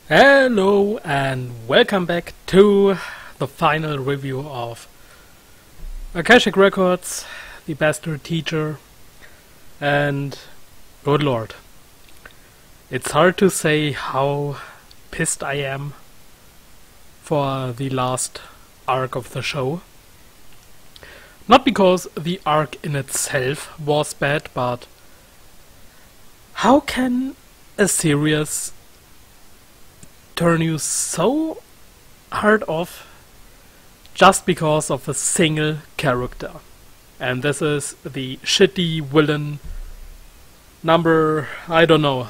Hello and welcome back to the final review of Akashic Records, The Bastard Teacher, and good lord, it's hard to say how pissed I am for the last arc of the show. Not because the arc in itself was bad, but how can a series turn you so hard off just because of a single character? And this is the shitty villain number, I don't know.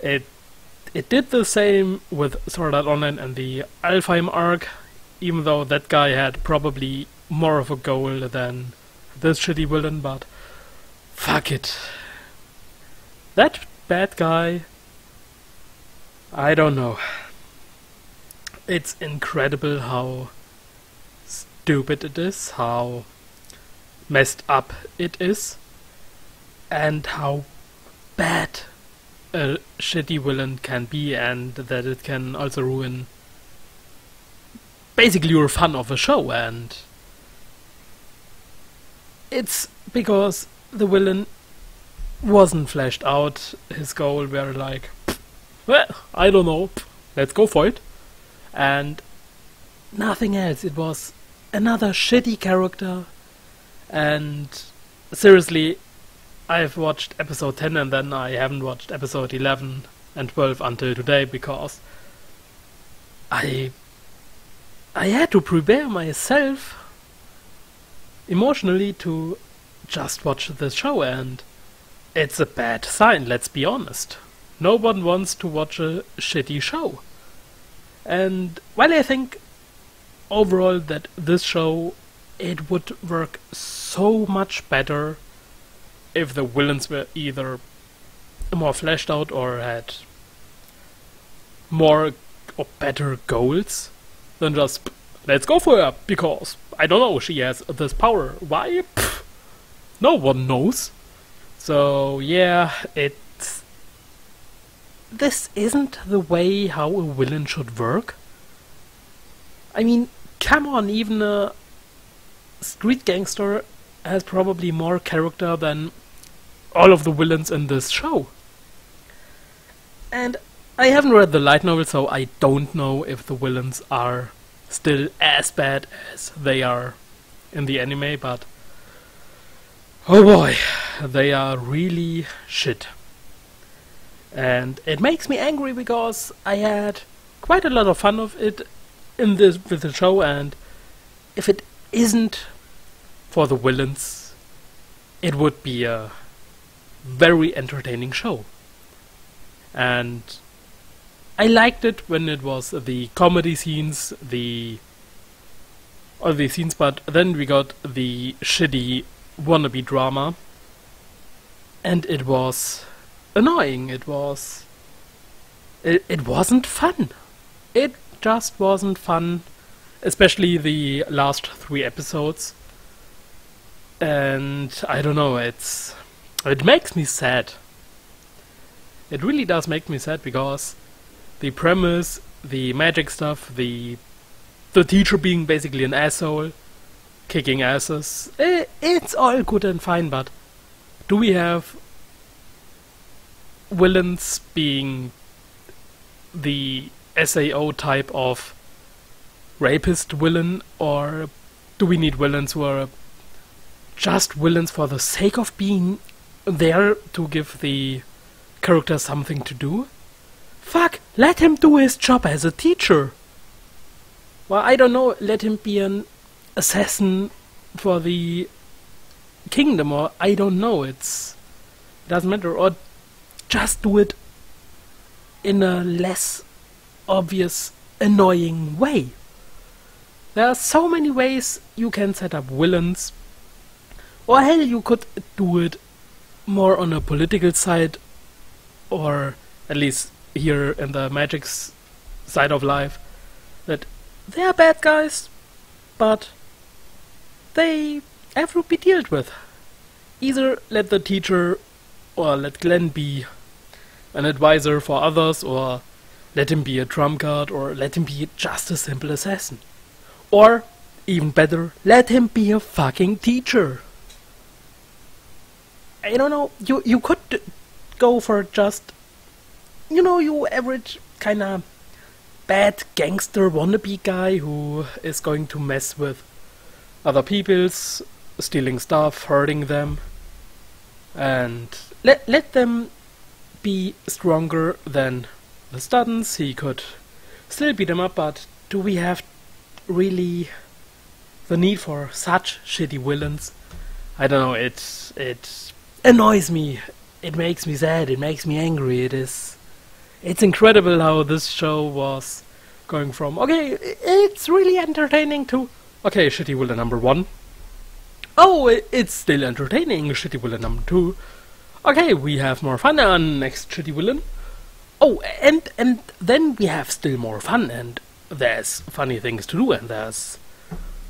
It did the same with Sword Art Online and the Alfheim arc, even though that guy had probably more of a goal than this shitty villain, but fuck it. That bad guy, I don't know. It's incredible how stupid it is, how messed up it is, and how bad a shitty villain can be, and that it can also ruin basically your fun of a show. And it's because the villain wasn't fleshed out. His goal were like, well, I don't know, let's go for it. And nothing else. It was another shitty character. And seriously, I've watched episode 10 and then I haven't watched episode 11 and 12 until today because I had to prepare myself emotionally to just watch this show, and it's a bad sign, let's be honest. No one wants to watch a shitty show. And while I think overall that this show, it would work so much better if the villains were either more fleshed out or had more or better goals than just let's go for her because, I don't know, she has this power. Why? Pfft, no one knows. So yeah, this isn't the way how a villain should work. I mean, come on, even a street gangster has probably more character than all of the villains in this show. And I haven't read the light novel, so I don't know if the villains are still as bad as they are in the anime, but oh boy, they are really shit. And it makes me angry because I had quite a lot of fun of it with the show, and if it isn't for the villains, it would be a very entertaining show. And I liked it when it was the comedy scenes, all the scenes, but then we got the shitty wannabe drama, and it was annoying. It wasn't fun. It just wasn't fun, especially the last 3 episodes. And I don't know, it makes me sad. It really does make me sad because the premise, the magic stuff, the teacher being basically an asshole, kicking asses, it's all good and fine, but do we have villains being the SAO type of rapist villain, or do we need villains who are just villains for the sake of being there to give the character something to do? Fuck, let him do his job as a teacher. Well, I don't know, let him be an assassin for the kingdom, or I don't know, it doesn't matter, or just do it in a less obvious, annoying way. There are so many ways you can set up villains, or hell, you could do it more on a political side, or at least here in the magic side of life, that they are bad guys, but they have to be dealt with. Either let the teacher or let Glenn be an advisor for others, or let him be a trump card, or let him be just a simple assassin. Or, even better, let him be a fucking teacher. I don't know, you could go for just, your average kinda bad gangster wannabe guy who is going to mess with other people's, stealing stuff, hurting them, and let them be stronger than the students. He could still beat them up, but do we have really the need for such shitty villains? I don't know, it annoys me, it makes me sad, it makes me angry. It's incredible how this show was going from, okay, it's really entertaining, to, okay, shitty villain number 1. Oh, it's still entertaining, shitty villain number 2. Okay, we have more fun on next shitty villain. Oh, and then we have still more fun, and there's funny things to do, and there's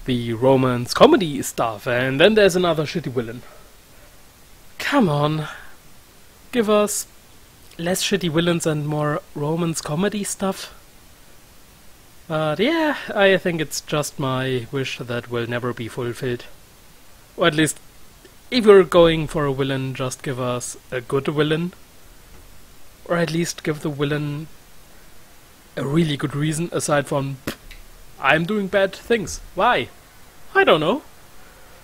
the romance comedy stuff, and then there's another shitty villain. Come on, give us less shitty villains and more romance comedy stuff. But yeah, I think it's just my wish that will never be fulfilled. Or at least, if you're going for a villain, just give us a good villain. Or at least give the villain a really good reason, aside from, I'm doing bad things. Why? I don't know.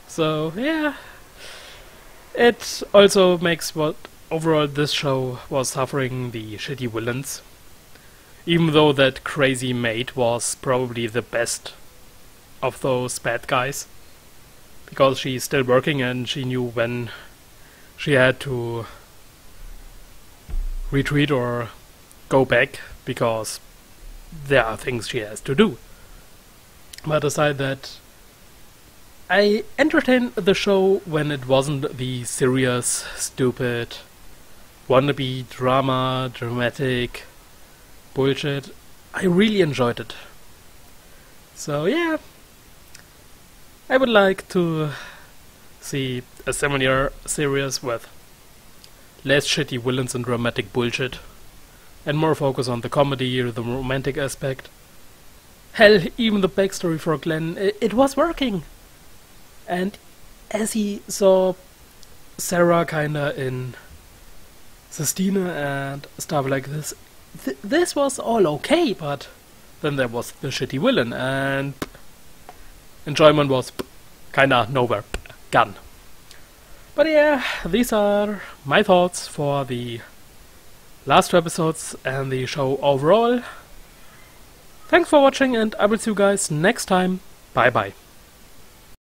So, yeah. It also makes what overall this show was suffering the shitty villains. Even though that crazy maid was probably the best of those bad guys. Because she's still working and she knew when she had to retreat or go back, because there are things she has to do. But aside that, I entertained the show when it wasn't the serious, stupid, wannabe dramatic bullshit. I really enjoyed it. So yeah, I would like to see a similar series with less shitty villains and dramatic bullshit, and more focus on the comedy or the romantic aspect. Hell, even the backstory for Glenn, it was working. And as he saw Sarah kinda in Sistina and stuff like this, this was all okay, but then there was the shitty villain, and enjoyment was kinda nowhere, gone. But yeah, these are my thoughts for the last two episodes and the show overall. Thanks for watching, and I will see you guys next time. Bye bye.